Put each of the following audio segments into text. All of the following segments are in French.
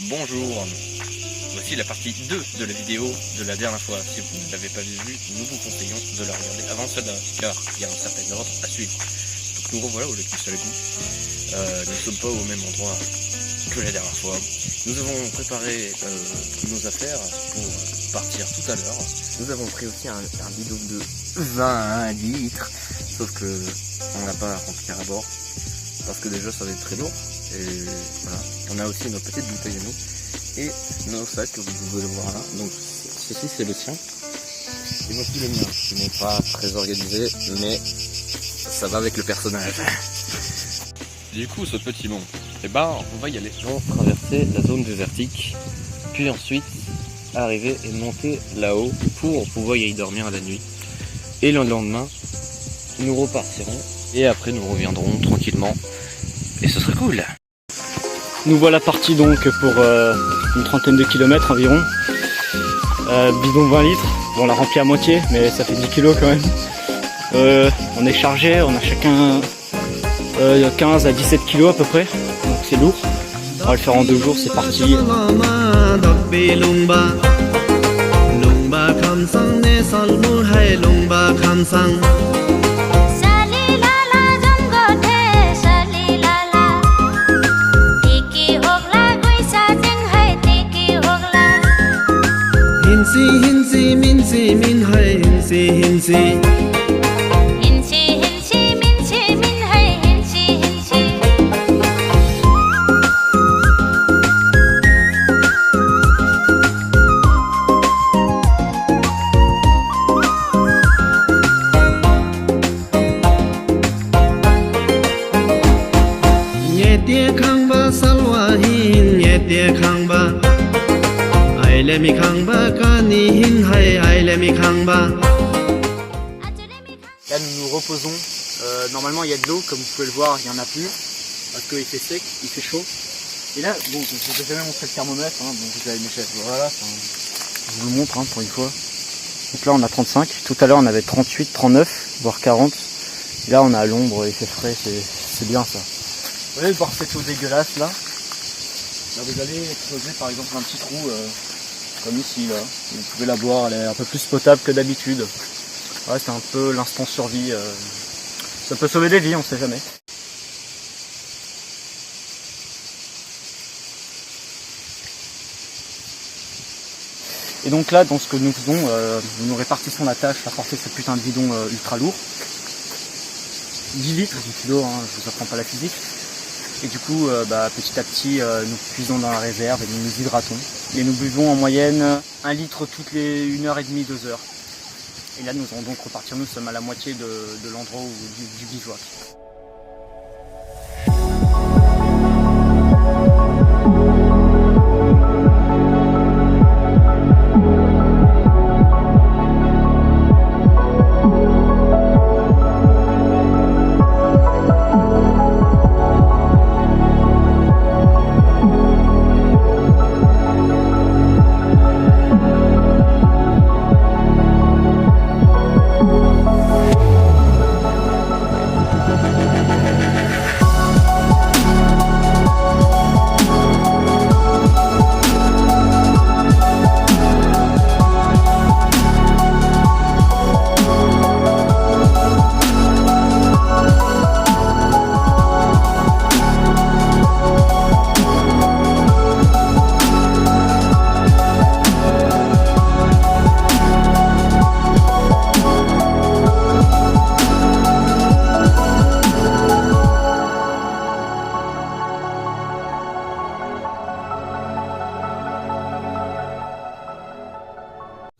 Bonjour, voici la partie 2 de la vidéo de la dernière fois. Si vous ne l'avez pas vue, nous vous conseillons de la regarder avant celle-là, car il y a un certain ordre à suivre. Donc nous revoilà au lac du Salagou. Nous ne sommes pas au même endroit que la dernière fois. Nous avons préparé nos affaires pour partir tout à l'heure. Nous avons pris aussi un bidon de 20 litres, sauf que on n'a pas à remplir à bord, parce que déjà ça va être très lourd. Et voilà, on a aussi nos petites bouteilles à nous et nos sacs que vous pouvez voir là. Donc ceci c'est le sien et voici le mien qui n'est pas très organisé, mais ça va avec le personnage. Du coup ce petit mont, et on va y aller. On va traverser la zone désertique, puis ensuite arriver et monter là-haut pour pouvoir y dormir à la nuit. Et le lendemain nous repartirons et après nous reviendrons tranquillement et ce sera cool. Nous voilà partis donc pour une trentaine de kilomètres environ. Bidon 20 litres, bon, on l'a rempli à moitié, mais ça fait 10 kilos quand même. On est chargé, on a chacun 15 à 17 kilos à peu près, donc c'est lourd. On va le faire en 2 jours, c'est parti. Hinsi minsi min hai hinsi hinsi hinsi minsi min hai hinsi hinsi Nyete khang ba salwa hin nyete khang ba Là nous nous reposons, normalement il y a de l'eau, comme vous pouvez le voir, il n'y en a plus, parce qu'il fait sec, il fait chaud. Et là, bon, je ne vous ai jamais montré le thermomètre, hein, bon, vous avez mes chefs, voilà, je vous le montre pour une fois. Donc là on a 35, tout à l'heure on avait 38, 39, voire 40. Et là on a à l'ombre, il fait frais, c'est bien ça. Vous allez voir cette eau dégueulasse là. Là vous allez creuser par exemple un petit trou, comme ici là, vous pouvez la boire, elle est un peu plus potable que d'habitude. Ouais, c'est un peu l'instant survie, ça peut sauver des vies, on sait jamais. Et donc là, dans ce que nous faisons, nous répartissons la tâche à porter ce putain de bidon ultra lourd. 10 litres, 10 kilos, hein, je vous apprends pas la physique. Et du coup, petit à petit, nous puisons dans la réserve et nous nous hydratons. Et nous buvons en moyenne 1 litre toutes les 1h30, 2 heures. Et là, nous allons donc repartir. Nous sommes à la moitié de l'endroit du bivouac.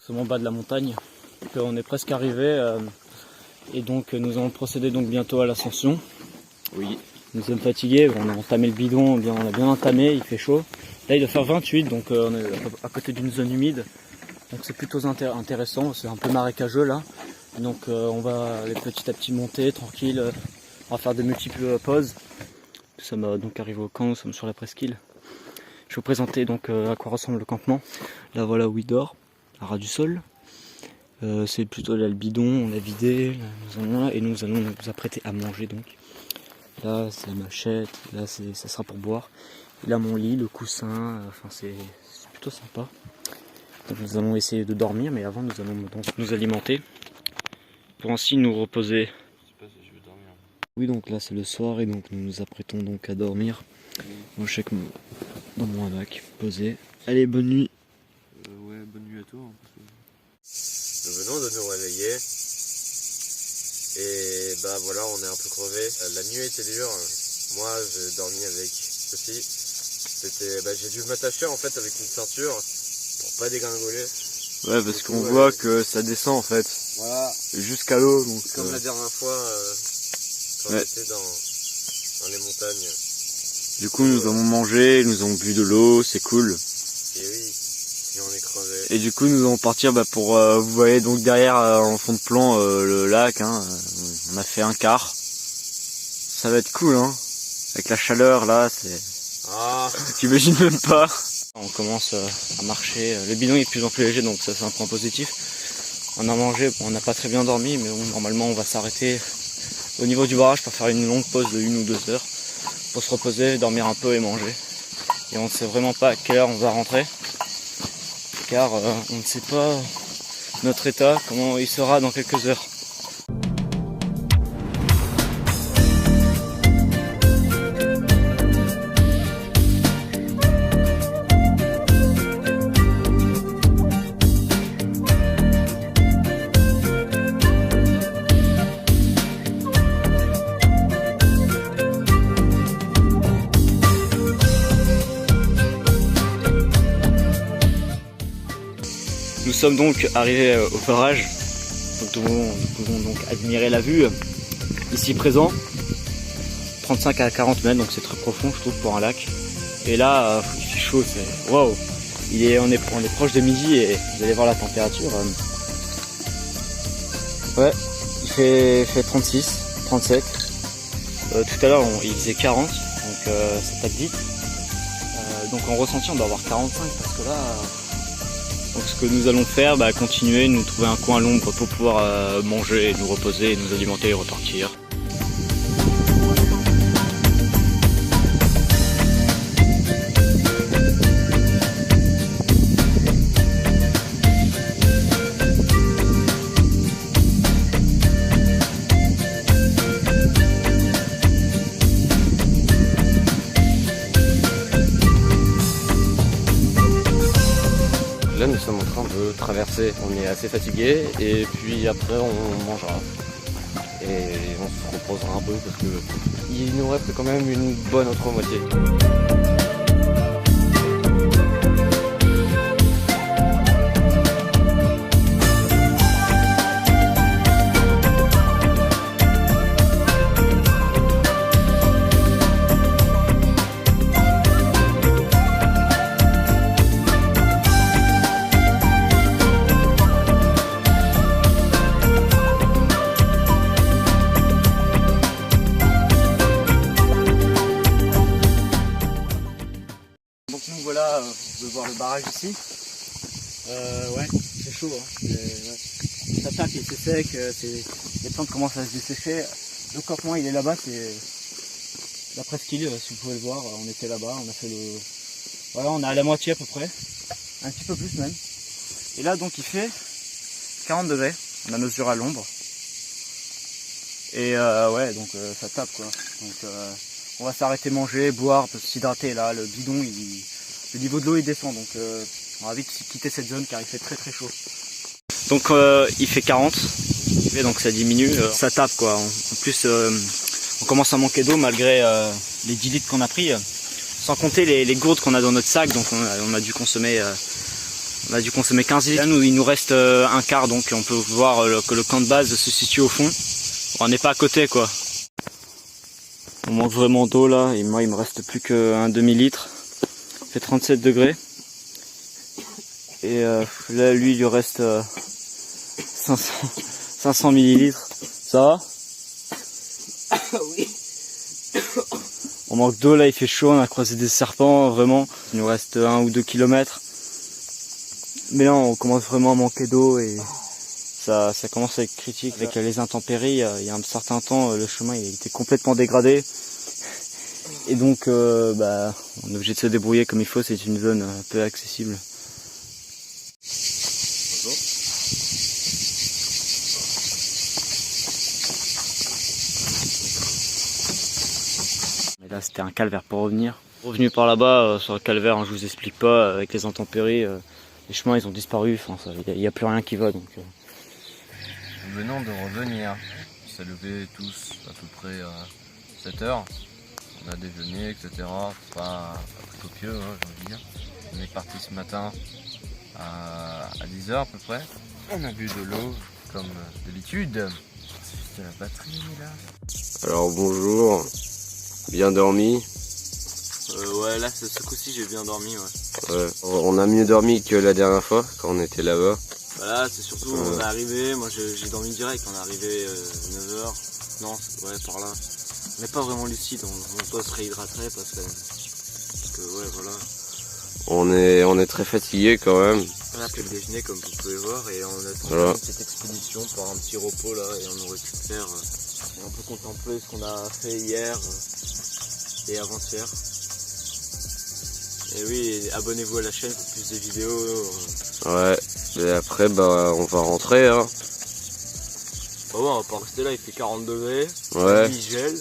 Nous sommes en bas de la montagne, donc on est presque arrivé, Et donc nous allons procéder donc bientôt à l'ascension. Oui. Nous sommes fatigués, on a entamé le bidon, on a bien entamé, il fait chaud. Là il doit faire 28, donc on est à côté d'une zone humide. Donc c'est plutôt intéressant, c'est un peu marécageux là. Donc on va aller petit à petit monter, tranquille. On va faire de multiples pauses. Nous sommes donc arrivés au camp, nous sommes sur la presqu'île. Je vais vous présenter donc à quoi ressemble le campement. Là voilà où il dort, à ras du sol. C'est plutôt là le bidon, on l'a vidé, et nous allons nous apprêter à manger donc. Là c'est la machette, là ça sera pour boire. Et là mon lit, le coussin, enfin c'est plutôt sympa. Donc nous allons essayer de dormir, mais avant nous allons donc nous alimenter pour ainsi nous reposer. Je sais pas si je veux dormir. Oui, donc là c'est le soir et donc nous nous apprêtons donc à dormir. Moi je sais que dans mon hamac posé. Allez, bonne nuit. Ouais, bonne nuit à toi. Nous venons de nous réveiller et bah voilà, on est un peu crevé. La nuit était dure. Moi j'ai dormi avec Sophie. J'ai dû m'attacher en fait avec une ceinture pour pas dégringoler. Ouais, parce qu'on voit que ça descend en fait. Voilà. Jusqu'à l'eau. Donc, Comme la dernière fois quand on était dans les montagnes. Du coup, nous avons mangé, nous avons bu de l'eau, c'est cool. Et oui, et on est crevé. Et du coup, nous allons partir pour, vous voyez donc derrière en fond de plan le lac. Hein, on a fait un quart. Ça va être cool, hein. Avec la chaleur là, c'est. Ah. J'imagine même pas. On commence à marcher. Le bidon est de plus en plus léger, donc ça c'est un point positif. On a mangé, on n'a pas très bien dormi, mais bon, normalement on va s'arrêter au niveau du barrage pour faire une longue pause de 1 ou 2 heures pour se reposer, dormir un peu et manger. Et on ne sait vraiment pas à quelle heure on va rentrer, car on ne sait pas notre état, comment il sera dans quelques heures. Nous sommes donc arrivés au barrage, donc nous pouvons donc admirer la vue ici présent, 35 à 40 mètres, donc c'est très profond je trouve pour un lac. Et là il fait chaud, c'est waouh, on est proche de midi et vous allez voir la température. Ouais, il fait 36, 37. Tout à l'heure il faisait 40, donc ça tape vite. Donc en ressenti on doit avoir 45 parce que là. Donc ce que nous allons faire, continuer, nous trouver un coin à l'ombre pour pouvoir manger, et nous reposer, nous alimenter et repartir. Là nous sommes en train de traverser, on est assez fatigué et puis après on mangera et on se reposera un peu parce que il nous reste quand même une bonne autre moitié. Donc nous voilà, vous pouvez voir le barrage ici. Ouais, c'est chaud, hein. Ça tape, c'est sec, les plantes commencent à se dessécher. Le campement il est là-bas, c'est la presqu'île, si vous pouvez le voir, on était là-bas, on a fait le. Voilà, on est à la moitié à peu près, un petit peu plus même. Et là donc il fait 40 degrés, on a mesuré à l'ombre. Et ouais, donc ça tape quoi. Donc on va s'arrêter manger, boire, s'hydrater là, le bidon, le niveau de l'eau il descend, donc on va vite quitter cette zone car il fait très très chaud. Donc il fait 40, donc ça diminue, ça tape quoi. En plus on commence à manquer d'eau malgré les 10 litres qu'on a pris, sans compter les gourdes qu'on a dans notre sac, donc on a dû consommer 15 litres. Là il nous reste un quart, donc on peut voir que le camp de base se situe au fond. On n'est pas à côté quoi. On manque vraiment d'eau là, et moi il me reste plus qu'un demi-litre. Il fait 37 degrés. Et là lui il lui reste 500 millilitres. Ça va? Oui. On manque d'eau là, il fait chaud, on a croisé des serpents, vraiment. Il nous reste 1 ou 2 kilomètres. Mais là on commence vraiment à manquer d'eau et ça commence à être critique avec les intempéries. Il y a un certain temps, le chemin il était complètement dégradé. Et donc on est obligé de se débrouiller comme il faut, c'est une zone un peu accessible. Mais là c'était un calvaire pour revenir. Revenu par là-bas sur le calvaire, hein, je vous explique pas, avec les intempéries, les chemins ils ont disparu, il n'y a plus rien qui va donc. Nous venons de revenir. On s'est levés tous à peu près à 7 heures. On a déjeuné, etc. Pas très copieux, hein, j'ai envie de dire. On est parti ce matin à 10 heures à peu près. On a bu de l'eau comme d'habitude. C'est la batterie là. Alors bonjour, bien dormi. Ouais là ce coup-ci j'ai bien dormi ouais. On a mieux dormi que la dernière fois quand on était là-bas. Voilà, c'est surtout on est arrivé, moi j'ai dormi direct, on est arrivé 9h, non, ouais par là. On n'est pas vraiment lucide, on doit se réhydrater parce que ouais voilà. On est très fatigué quand même. On a pris le déjeuner comme vous pouvez voir et on attend Voilà. cette expédition par un petit repos là et on récupère et on peut contempler ce qu'on a fait hier et avant-hier. Et oui, abonnez-vous à la chaîne pour plus de vidéos. Ouais, et après on va rentrer hein. Bah ouais, on va pas rester là, il fait 40 degrés, Ouais. il gèle.